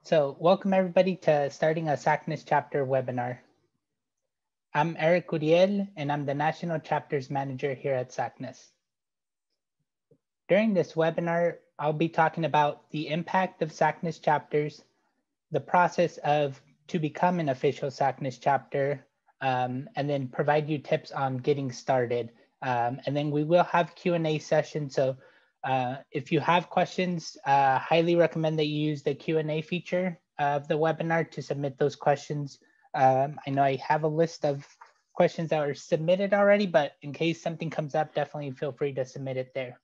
So welcome everybody to starting a Sackness chapter webinar. I'm Eric Uriel and I'm the National Chapters Manager here at Sackness. During this webinar, I'll be talking about the impact of Sackness chapters, the process to become an official Sackness chapter, and then provide you tips on getting started. And then we will have Q&A session. So if you have questions, highly recommend that you use the Q&A feature of the webinar to submit those questions. I know I have a list of questions that were submitted already, but in case something comes up, definitely feel free to submit it there.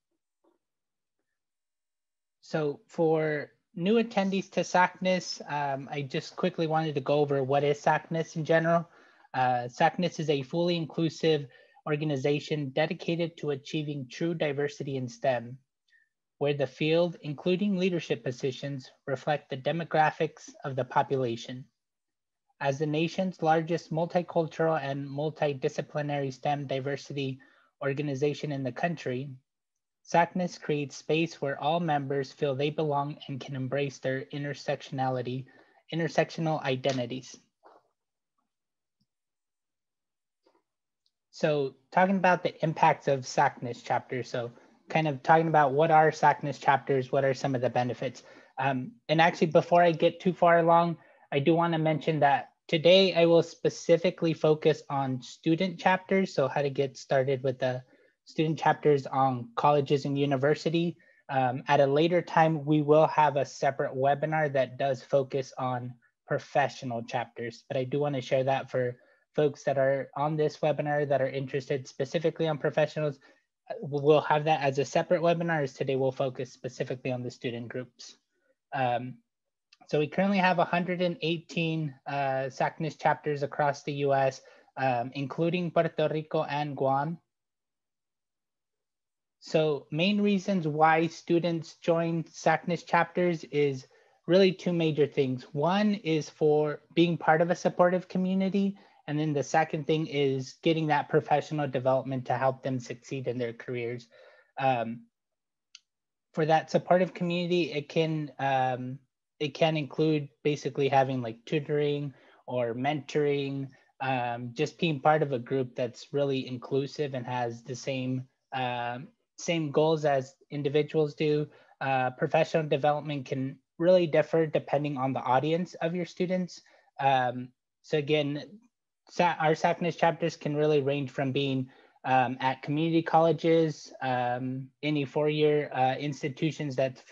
So for new attendees to Sackness, I just quickly wanted to go over what is Sackness in general. Sackness is a fully inclusive organization dedicated to achieving true diversity in STEM, where the field, including leadership positions, reflect the demographics of the population. As the nation's largest multicultural and multidisciplinary STEM diversity organization in the country, Sackness creates space where all members feel they belong and can embrace their intersectional identities. So talking about the impacts of Sackness chapters. So kind of talking about what are Sackness chapters, what are some of the benefits. And actually, before I get too far along, I do want to mention that today I will specifically focus on student chapters. So how to get started with the student chapters on colleges and university. At a later time, we will have a separate webinar that does focus on professional chapters, but I do want to share that for folks that are on this webinar that are interested specifically on professionals. We'll have that as a separate webinar, as today we'll focus specifically on the student groups. So we currently have 118 Sackness chapters across the US, including Puerto Rico and Guam. So main reasons why students join Sackness chapters is really two major things. One is for being part of a supportive community. And then the second thing is getting that professional development to help them succeed in their careers. For that supportive community, it can include basically having like tutoring or mentoring, just being part of a group that's really inclusive and has the same goals as individuals do. Professional development can really differ depending on the audience of your students. So again, our Sackness chapters can really range from being at community colleges, any four-year institutions that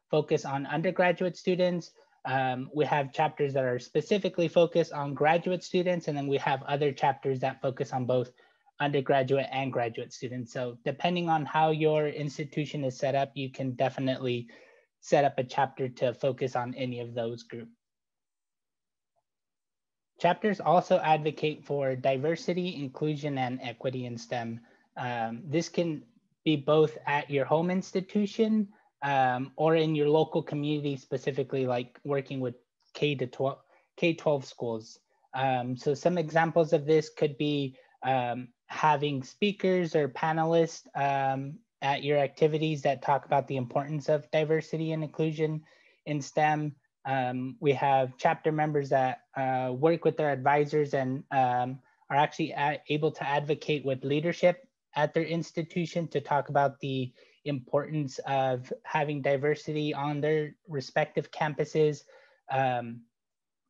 focus on undergraduate students. We have chapters that are specifically focused on graduate students, and then we have other chapters that focus on both undergraduate and graduate students. So depending on how your institution is set up, you can definitely set up a chapter to focus on any of those groups. Chapters also advocate for diversity, inclusion, and equity in STEM. This can be both at your home institution or in your local community, specifically like working with K-12 schools. So some examples of this could be having speakers or panelists at your activities that talk about the importance of diversity and inclusion in STEM. We have chapter members that work with their advisors and are actually able to advocate with leadership at their institution to talk about the importance of having diversity on their respective campuses. A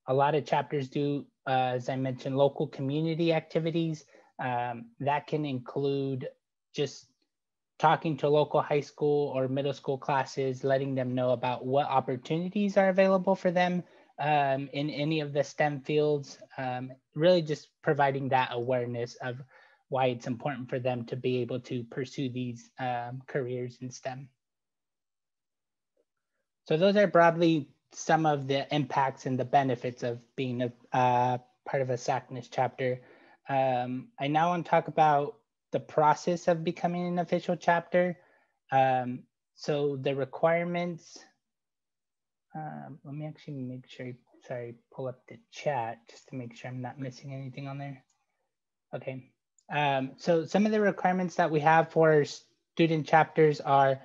lot of chapters do, as I mentioned, local community activities. That can include just talking to local high school or middle school classes, letting them know about what opportunities are available for them in any of the STEM fields, really just providing that awareness of why it's important for them to be able to pursue these careers in STEM. So those are broadly some of the impacts and the benefits of being a part of a Sackness chapter. I now want to talk about the process of becoming an official chapter. So the requirements, let me actually make sure, pull up the chat just to make sure I'm not missing anything on there. Okay, so some of the requirements that we have for student chapters are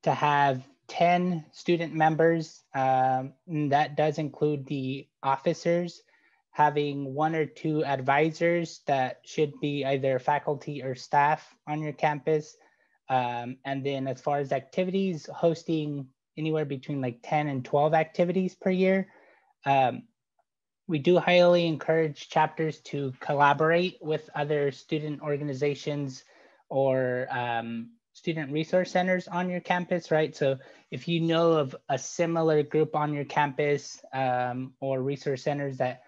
to have 10 student members. That does include the officers, having 1 or 2 advisors that should be either faculty or staff on your campus. And then as far as activities, hosting anywhere between like 10 and 12 activities per year. We do highly encourage chapters to collaborate with other student organizations or student resource centers on your campus, right? So if you know of a similar group on your campus or resource centers that,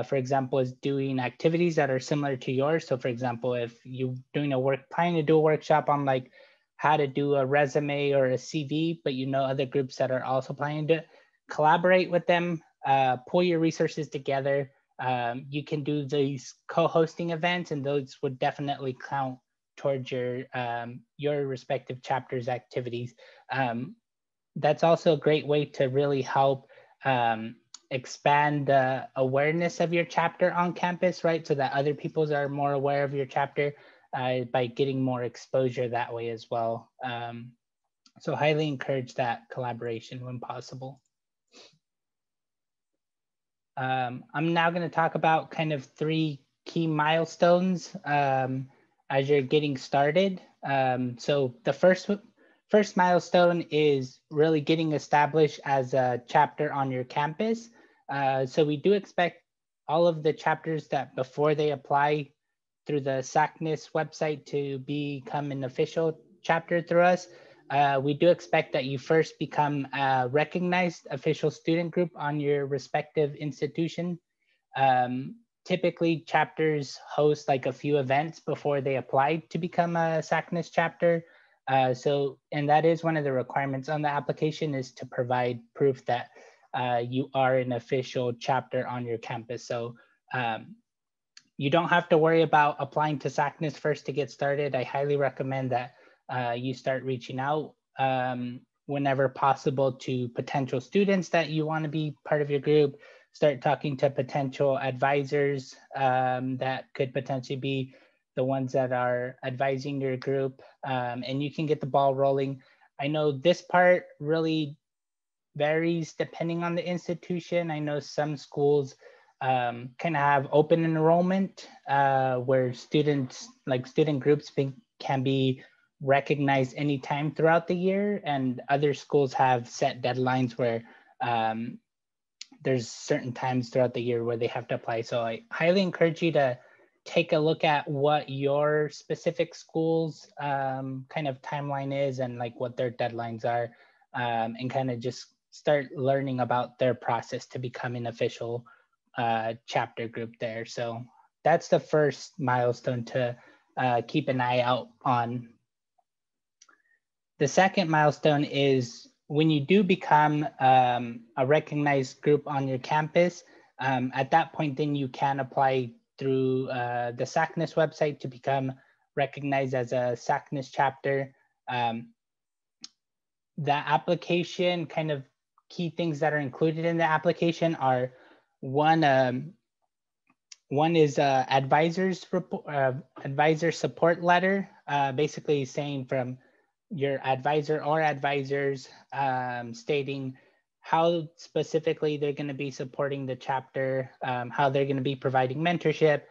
for example, is doing activities that are similar to yours. So for example, if you're planning to do a workshop on like how to do a resume or a CV, but you know other groups that are also planning to collaborate with them, pull your resources together. You can do these co-hosting events, and those would definitely count towards your respective chapter's activities. That's also a great way to really help expand the awareness of your chapter on campus, right? So that other people are more aware of your chapter by getting more exposure that way as well. So highly encourage that collaboration when possible. I'm now going to talk about kind of 3 key milestones as you're getting started. So the first milestone is really getting established as a chapter on your campus. So we do expect all of the chapters that before they apply through the Sackness website to become an official chapter through us. We do expect that you first become a recognized official student group on your respective institution. Typically, chapters host like a few events before they apply to become a Sackness chapter. And that is one of the requirements on the application, is to provide proof that you are an official chapter on your campus. So you don't have to worry about applying to Sackness first to get started. I highly recommend that you start reaching out whenever possible to potential students that you want to be part of your group. Start talking to potential advisors that could potentially be the ones that are advising your group, and you can get the ball rolling. I know this part really varies depending on the institution. I know some schools kind of have open enrollment where student groups can be recognized anytime throughout the year, and other schools have set deadlines where there's certain times throughout the year where they have to apply. So I highly encourage you to take a look at what your specific school's kind of timeline is and like what their deadlines are, and kind of just start learning about their process to become an official chapter group there. So that's the first milestone to keep an eye out on. The second milestone is when you do become a recognized group on your campus. At that point, then you can apply through the Sackness website to become recognized as a Sackness chapter. The application, kind of key things that are included in the application are one is advisor support letter, basically saying from your advisor or advisors stating how specifically they're going to be supporting the chapter, how they're going to be providing mentorship,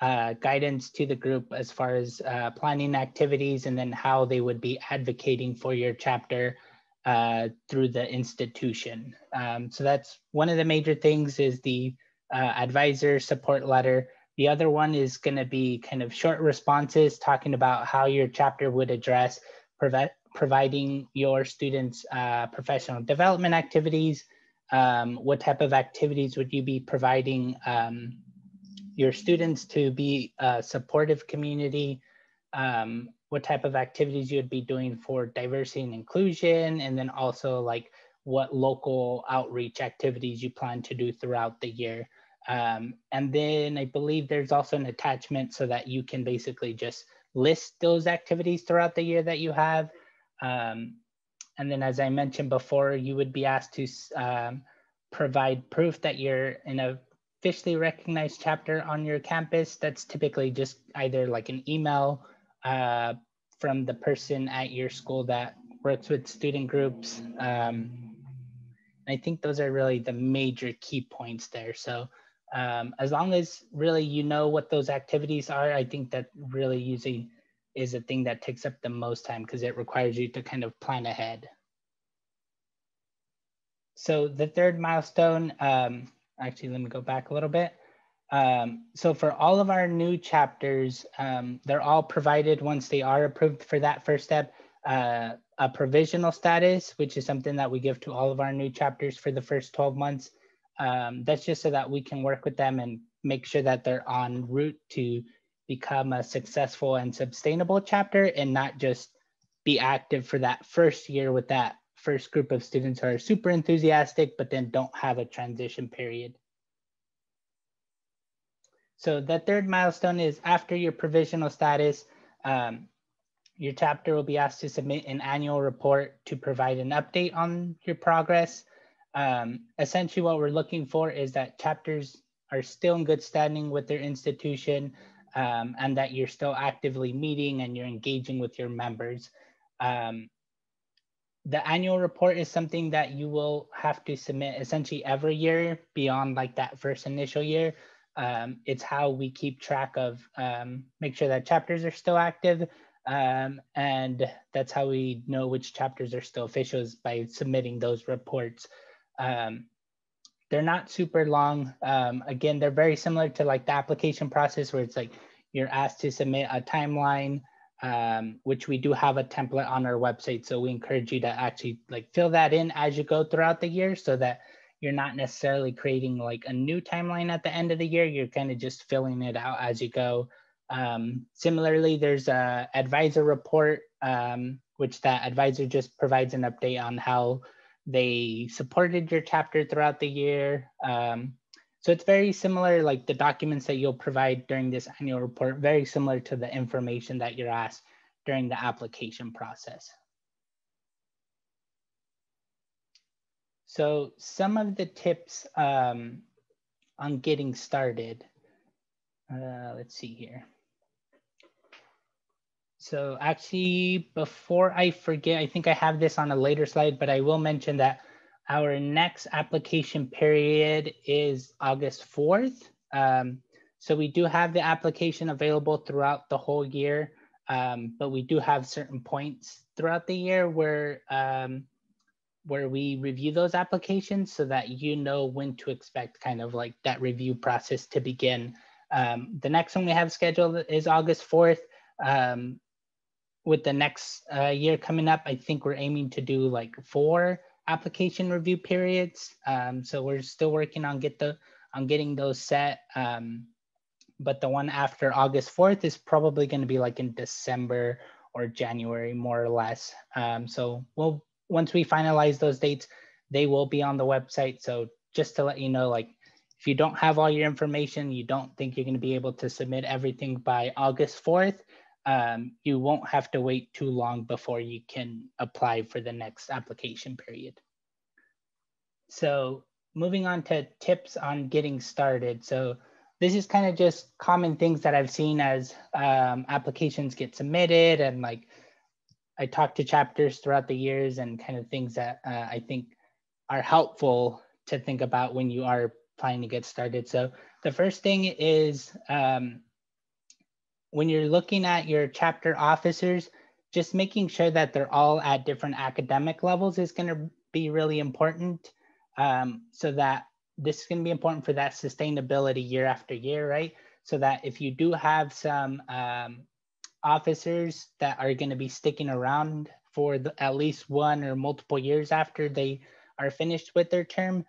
guidance to the group as far as planning activities, and then how they would be advocating for your chapter through the institution. So that's one of the major things, is the advisor support letter. The other one is going to be kind of short responses talking about how your chapter would address providing your students professional development activities. What type of activities would you be providing your students to be a supportive community? What type of activities you would be doing for diversity and inclusion, and then also like what local outreach activities you plan to do throughout the year. And then I believe there's also an attachment so that you can basically just list those activities throughout the year that you have. And then, as I mentioned before, you would be asked to provide proof that you're in a officially recognized chapter on your campus. That's typically just either like an email from the person at your school that works with student groups. I think those are really the major key points there. So as long as really you know what those activities are, I think that really usually is a thing that takes up the most time because it requires you to kind of plan ahead. So the third milestone, actually, let me go back a little bit. So for all of our new chapters, they're all provided once they are approved for that first step, a provisional status, which is something that we give to all of our new chapters for the first 12 months. That's just so that we can work with them and make sure that they're en route to become a successful and sustainable chapter and not just be active for that first year with that first group of students who are super enthusiastic, but then don't have a transition period. So the third milestone is after your provisional status, your chapter will be asked to submit an annual report to provide an update on your progress. Essentially what we're looking for is that chapters are still in good standing with their institution and that you're still actively meeting and you're engaging with your members. The annual report is something that you will have to submit essentially every year beyond like that first initial year. It's how we keep track of, make sure that chapters are still active. And that's how we know which chapters are still official is by submitting those reports. They're not super long. Again, they're very similar to like the application process where it's like you're asked to submit a timeline, which we do have a template on our website. So we encourage you to actually like fill that in as you go throughout the year so that you're not necessarily creating like a new timeline at the end of the year. You're kind of just filling it out as you go. Similarly, there's a advisor report, which that advisor just provides an update on how they supported your chapter throughout the year. So it's very similar, like the documents that you'll provide during this annual report, very similar to the information that you're asked during the application process. So some of the tips on getting started, let's see here. So actually, before I forget, I think I have this on a later slide, but I will mention that our next application period is August 4th. So we do have the application available throughout the whole year, but we do have certain points throughout the year where we review those applications so that you know when to expect kind of like that review process to begin. The next one we have scheduled is August 4th. With the next year coming up, I think we're aiming to do like 4 application review periods. So we're still working on getting those set. But the one after August 4th is probably going to be like in December or January, more or less. So once we finalize those dates, they will be on the website. So just to let you know, like if you don't have all your information, you don't think you're going to be able to submit everything by August 4th, you won't have to wait too long before you can apply for the next application period. So moving on to tips on getting started. So this is kind of just common things that I've seen as applications get submitted, and like I talk to chapters throughout the years and kind of things that I think are helpful to think about when you are planning to get started. So the first thing is when you're looking at your chapter officers, just making sure that they're all at different academic levels is going to be really important. So that this is going to be important for that sustainability year after year, right? So that if you do have some officers that are going to be sticking around for at least 1 or multiple years after they are finished with their term,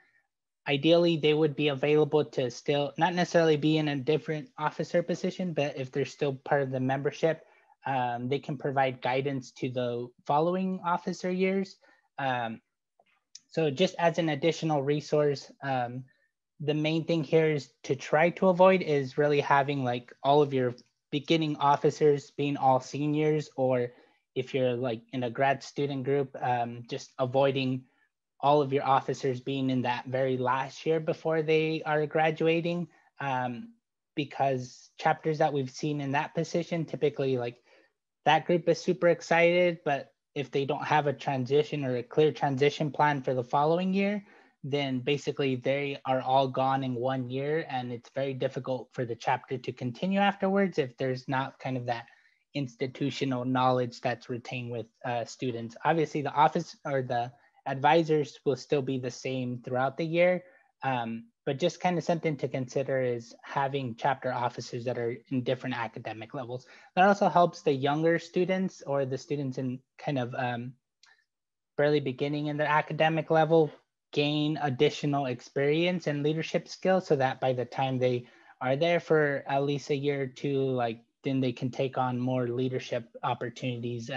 ideally they would be available to still not necessarily be in a different officer position, but if they're still part of the membership, they can provide guidance to the following officer years. So just as an additional resource, the main thing here is to try to avoid is really having like all of your beginning officers being all seniors, or if you're like in a grad student group, just avoiding all of your officers being in that very last year before they are graduating, because chapters that we've seen in that position, typically like that group is super excited, but if they don't have a transition or a clear transition plan for the following year, then basically they are all gone in 1 year, and it's very difficult for the chapter to continue afterwards if there's not kind of that institutional knowledge that's retained with students. Obviously, the office or the advisors will still be the same throughout the year, but just kind of something to consider is having chapter officers that are in different academic levels. That also helps the younger students or the students in kind of barely beginning in their academic level gain additional experience and leadership skills, so that by the time they are there for at least a year or two, like then they can take on more leadership opportunities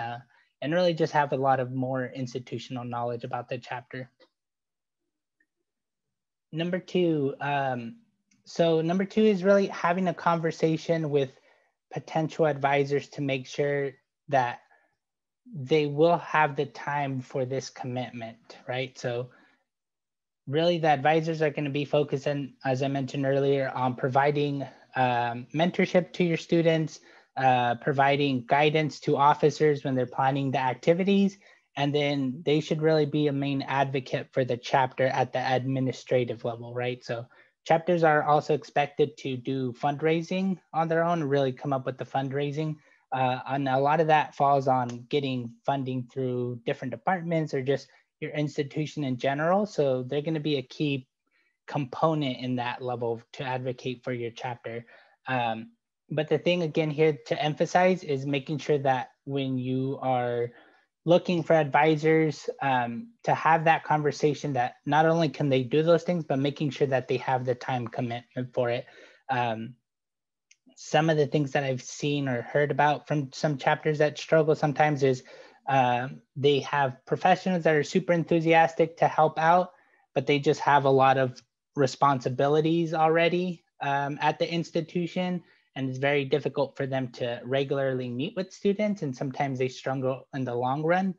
and really just have a lot of more institutional knowledge about the chapter. Number two, so number two is really having a conversation with potential advisors to make sure that they will have the time for this commitment, right? So really the advisors are going to be focused on, as I mentioned earlier, on providing mentorship to your students, providing guidance to officers when they're planning the activities, and then they should really be a main advocate for the chapter at the administrative level, right? So chapters are also expected to do fundraising on their own, really come up with the fundraising. And a lot of that falls on getting funding through different departments or just your institution in general. So they're going to be a key component in that level to advocate for your chapter. But the thing again here to emphasize is making sure that when you are looking for advisors, to have that conversation that not only can they do those things, but making sure that they have the time commitment for it. Some of the things that I've seen or heard about from some chapters that struggle sometimes is they have professionals that are super enthusiastic to help out, but they just have a lot of responsibilities already at the institution, and it's very difficult for them to regularly meet with students, and sometimes they struggle in the long run.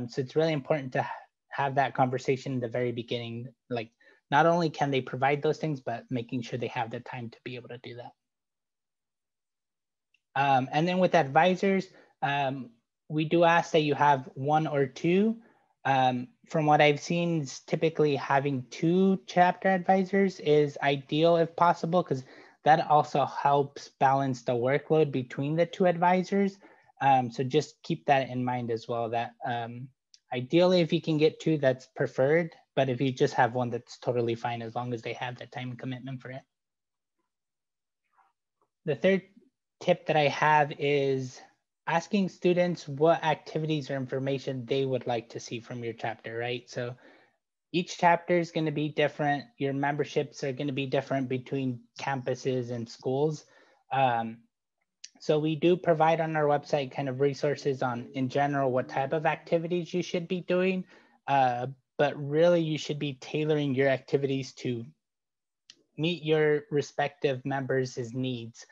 So it's really important to have that conversation in the very beginning, like not only can they provide those things, but making sure they have the time to be able to do that. And then with advisors, we do ask that you have one or two. From what I've seen, typically having 2 chapter advisors is ideal if possible, because that also helps balance the workload between the 2 advisors. So just keep that in mind as well, that ideally if you can get 2, that's preferred, but if you just have 1, that's totally fine as long as they have the time commitment for it. The third tip that I have is asking students what activities or information they would like to see from your chapter, right? So each chapter is going to be different. Your memberships are going to be different between campuses and schools. So we do provide on our website kind of resources on, in general, what type of activities you should be doing. But really, you should be tailoring your activities to meet your respective members' needs.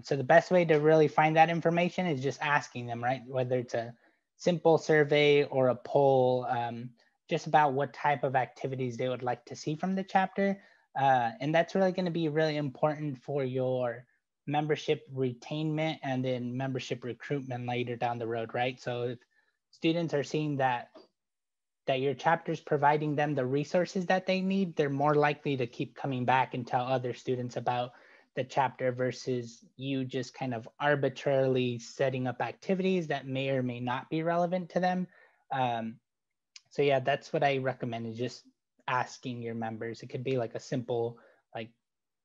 So the best way to really find that information is just asking them, right? Whether it's a simple survey or a poll, just about what type of activities they would like to see from the chapter. And that's really going to be really important for your membership retainment and then membership recruitment later down the road, right? So if students are seeing that your chapter is providing them the resources that they need, they're more likely to keep coming back and tell other students about the chapter versus you just kind of arbitrarily setting up activities that may or may not be relevant to them. So yeah, that's what I recommend, is just asking your members. It could be like a simple, like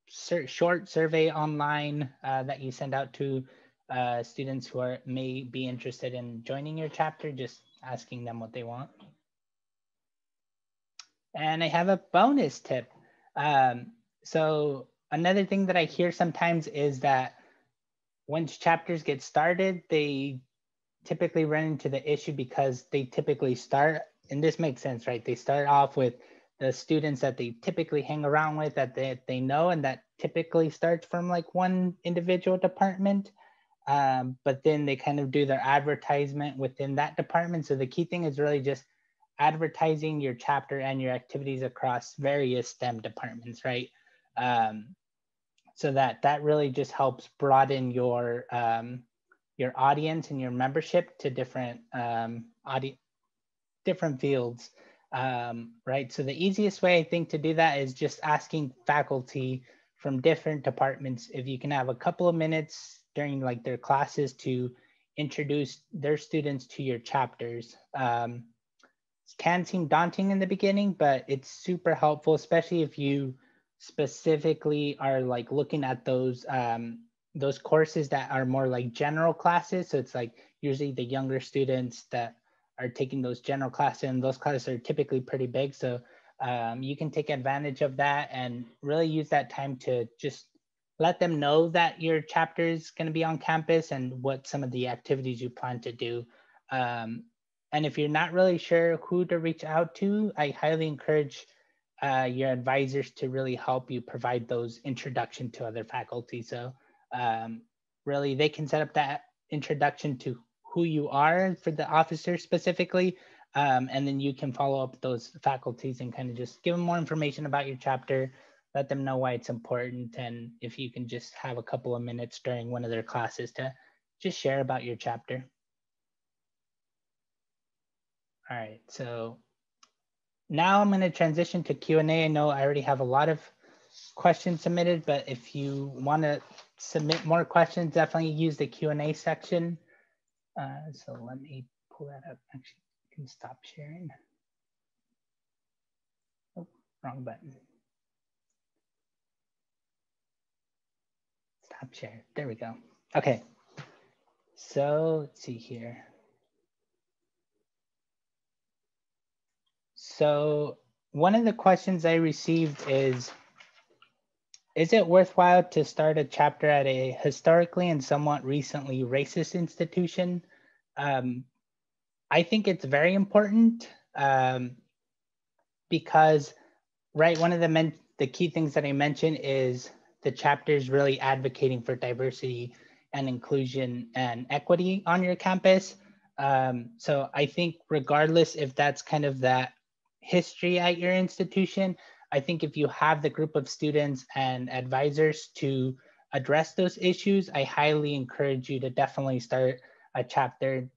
short survey online that you send out to students who may be interested in joining your chapter, just asking them what they want. And I have a bonus tip. So another thing that I hear sometimes is that once chapters get started, they typically run into the issue because they typically start, and this makes sense, right? They start off with the students that they typically hang around with, that they know, and that typically starts from like one individual department. But then they kind of do their advertisement within that department. So the key thing is really just advertising your chapter and your activities across various STEM departments, right? So that really just helps broaden your your audience and your membership to different different fields, right? So the easiest way I think to do that is just asking faculty from different departments if you can have a couple of minutes during like their classes to introduce their students to your chapters. Can seem daunting in the beginning, but it's super helpful, especially if you specifically are like looking at those courses that are more like general classes. So it's like usually the younger students that are taking those general classes, and those classes are typically pretty big. So you can take advantage of that and really use that time to just let them know that your chapter is going to be on campus and what some of the activities you plan to do. And if you're not really sure who to reach out to, I highly encourage your advisors to really help you provide those introduction to other faculty. So really they can set up that introduction to who you are for the officer specifically. And then you can follow up with those faculties and kind of just give them more information about your chapter, let them know why it's important. And if you can just have a couple of minutes during one of their classes to just share about your chapter. All right, so now I'm going to transition to Q&A. I know I already have a lot of questions submitted, but if you want to submit more questions, definitely use the Q&A section. So let me pull that up. Actually, you can stop sharing. Oh, wrong button. Stop share. There we go. Okay. So let's see here. So one of the questions I received is it worthwhile to start a chapter at a historically and somewhat recently racist institution? I think it's very important because, right, one of the key things that I mentioned is the chapter is really advocating for diversity and inclusion and equity on your campus. So I think regardless if that's kind of that history at your institution, I think if you have the group of students and advisors to address those issues, I highly encourage you to definitely start a chapter.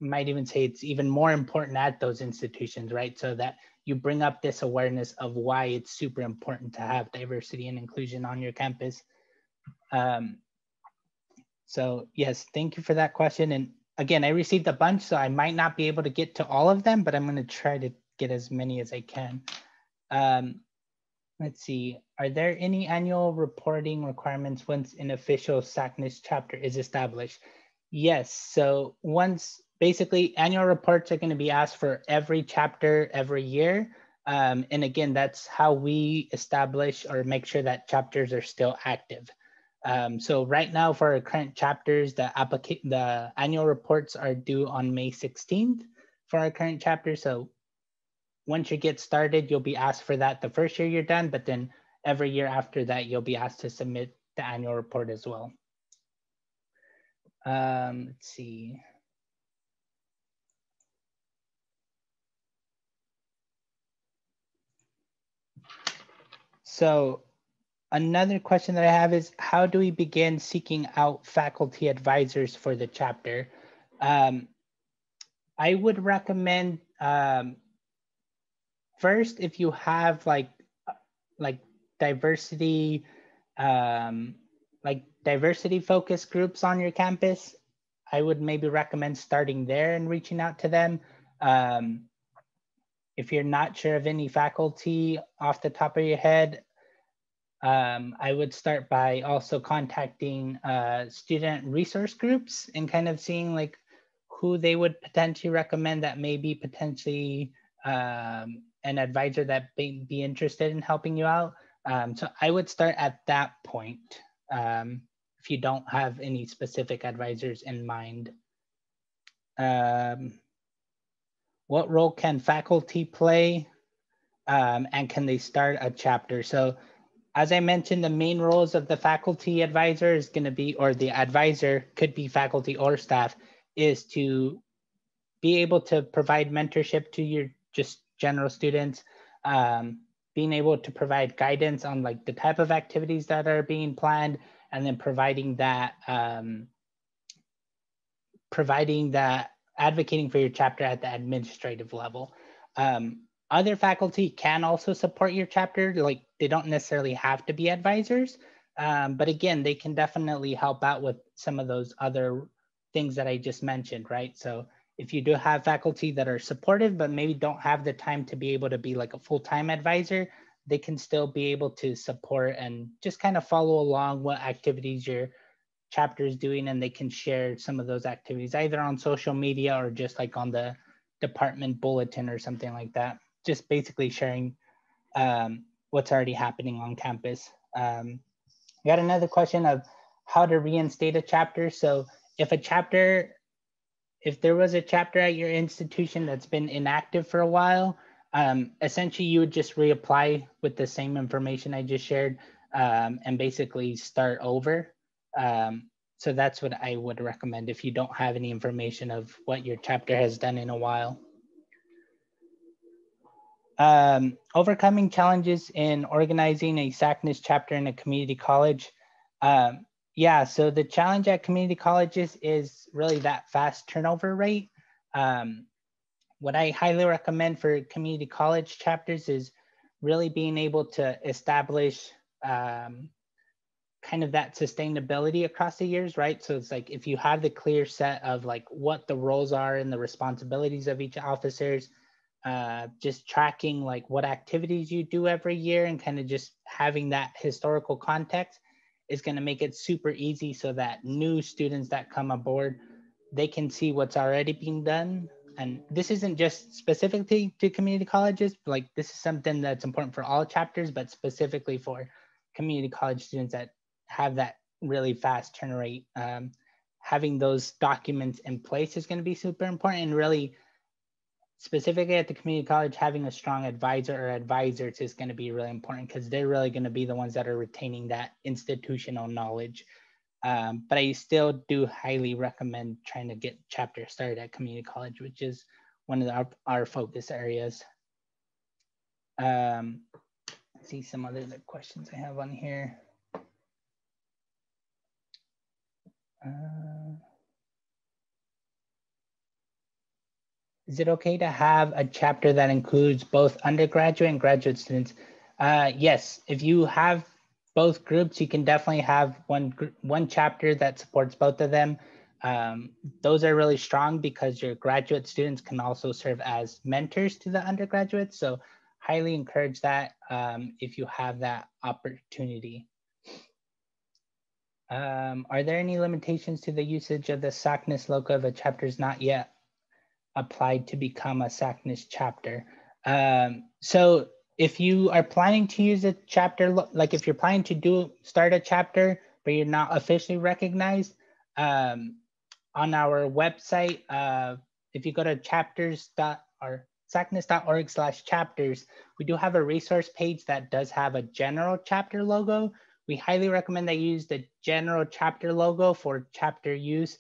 Might even say it's even more important at those institutions, right? So that you bring up this awareness of why it's super important to have diversity and inclusion on your campus. So yes, thank you for that question. And again, I received a bunch, so I might not be able to get to all of them, but I'm going to try to get as many as I can. Let's see, are there any annual reporting requirements once an official Sackness chapter is established? Yes, so once basically annual reports are going to be asked for every chapter every year. And again, that's how we establish or make sure that chapters are still active. So right now for our current chapters, the annual reports are due on May 16th for our current chapter. So once you get started, you'll be asked for that the first year you're done, but then every year after that, you'll be asked to submit the annual report as well. Let's see. So another question that I have is, how do we begin seeking out faculty advisors for the chapter? I would recommend first, if you have like diversity, diversity focused groups on your campus, I would maybe recommend starting there and reaching out to them. If you're not sure of any faculty off the top of your head, I would start by also contacting student resource groups and kind of seeing like who they would potentially recommend that may be potentially an advisor that may be interested in helping you out. So I would start at that point if you don't have any specific advisors in mind. What role can faculty play and can they start a chapter? So as I mentioned, the main roles of the faculty advisor is going to be, or the advisor could be faculty or staff, is to be able to provide mentorship to your just general students, being able to provide guidance on like the type of activities that are being planned, and then providing that providing that, advocating for your chapter at the administrative level. Other faculty can also support your chapter, like they don't necessarily have to be advisors, but again, they can definitely help out with some of those other things that I just mentioned, right? So if you do have faculty that are supportive, but maybe don't have the time to be able to be like a full-time advisor, they can still be able to support and just kind of follow along what activities your chapter is doing, and they can share some of those activities either on social media or just like on the department bulletin or something like that. Just basically sharing what's already happening on campus. I got another question of how to reinstate a chapter. So if there was a chapter at your institution that's been inactive for a while, essentially you would just reapply with the same information I just shared and basically start over. So that's what I would recommend if you don't have any information of what your chapter has done in a while. Overcoming challenges in organizing a Sackness chapter in a community college. Yeah, so the challenge at community colleges is really that fast turnover rate. What I highly recommend for community college chapters is really being able to establish kind of that sustainability across the years, right? So it's like if you have the clear set of like what the roles are and the responsibilities of each officers, just tracking like what activities you do every year and kind of just having that historical context is going to make it super easy so that new students that come aboard, they can see what's already being done. And this isn't just specifically to community colleges, like this is something that's important for all chapters, but specifically for community college students that have that really fast turn rate. Having those documents in place is going to be super important, and really specifically at the community college, having a strong advisor or advisors is going to be really important because they're really going to be the ones that are retaining that institutional knowledge. But I still do highly recommend trying to get chapter started at community college, which is one of our focus areas. See some other questions I have on here. Is it okay to have a chapter that includes both undergraduate and graduate students? Yes, if you have both groups, you can definitely have one chapter that supports both of them. Those are really strong because your graduate students can also serve as mentors to the undergraduates. So highly encourage that if you have that opportunity. Are there any limitations to the usage of the Sackness logo if a chapter is not yet applied to become a Sackness chapter? So if you are planning to use a chapter, like if you're planning to start a chapter, but you're not officially recognized, on our website, if you go to sackness.org/chapters, we do have a resource page that does have a general chapter logo. We highly recommend that you use the general chapter logo for chapter use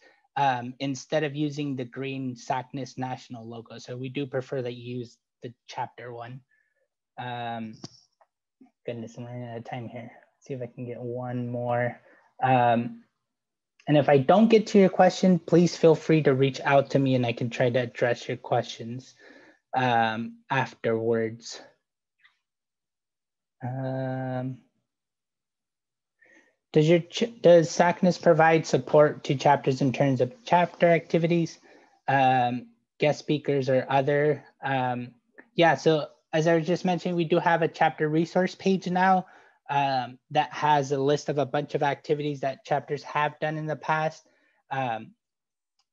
instead of using the green Sackness national logo. So we do prefer that you use the chapter one. Goodness, I'm running out of time here. Let's see if I can get one more. And if I don't get to your question, please feel free to reach out to me and I can try to address your questions afterwards. Does Sackness provide support to chapters in terms of chapter activities, guest speakers, or other? Yeah, so as I was just mentioning, we do have a chapter resource page now that has a list of a bunch of activities that chapters have done in the past. I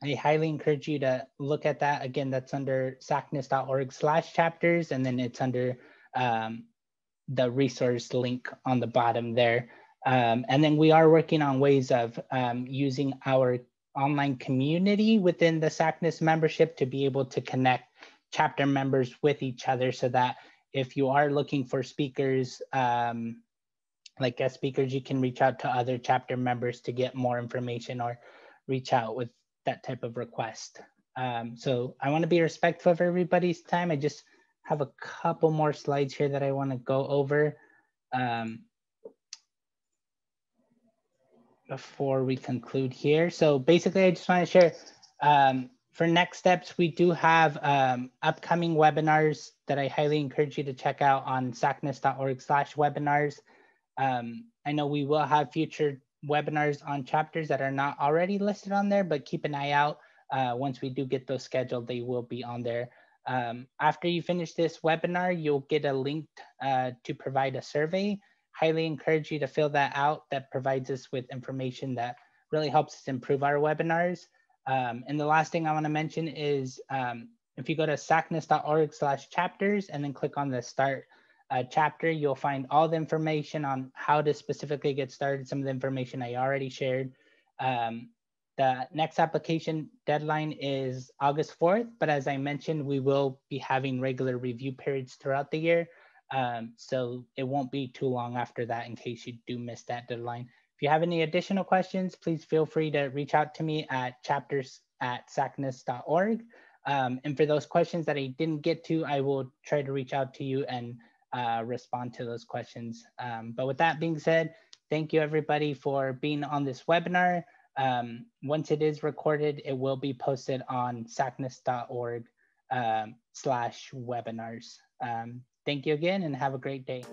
highly encourage you to look at that. Again, that's under sackness.org/chapters, and then it's under the resource link on the bottom there. And then we are working on ways of using our online community within the Sackness membership to be able to connect chapter members with each other, so that if you are looking for speakers, like guest speakers, you can reach out to other chapter members to get more information or reach out with that type of request. So I want to be respectful of everybody's time. I just have a couple more slides here that I want to go over before we conclude here. So basically, I just want to share For next steps, we do have upcoming webinars that I highly encourage you to check out on sackness.org/webinars. I know we will have future webinars on chapters that are not already listed on there, but keep an eye out. Once we do get those scheduled, they will be on there. After you finish this webinar, you'll get a link to provide a survey. Highly encourage you to fill that out. That provides us with information that really helps us improve our webinars. And the last thing I want to mention is if you go to sackness.org/chapters and then click on the start chapter, you'll find all the information on how to specifically get started, some of the information I already shared. The next application deadline is August 4th, but as I mentioned, we will be having regular review periods throughout the year. So it won't be too long after that in case you do miss that deadline. If you have any additional questions, please feel free to reach out to me at chapters@sackness.org. And for those questions that I didn't get to, I will try to reach out to you and respond to those questions. But with that being said, thank you everybody for being on this webinar. Once it is recorded, it will be posted on sackness.org/webinars. Thank you again and have a great day.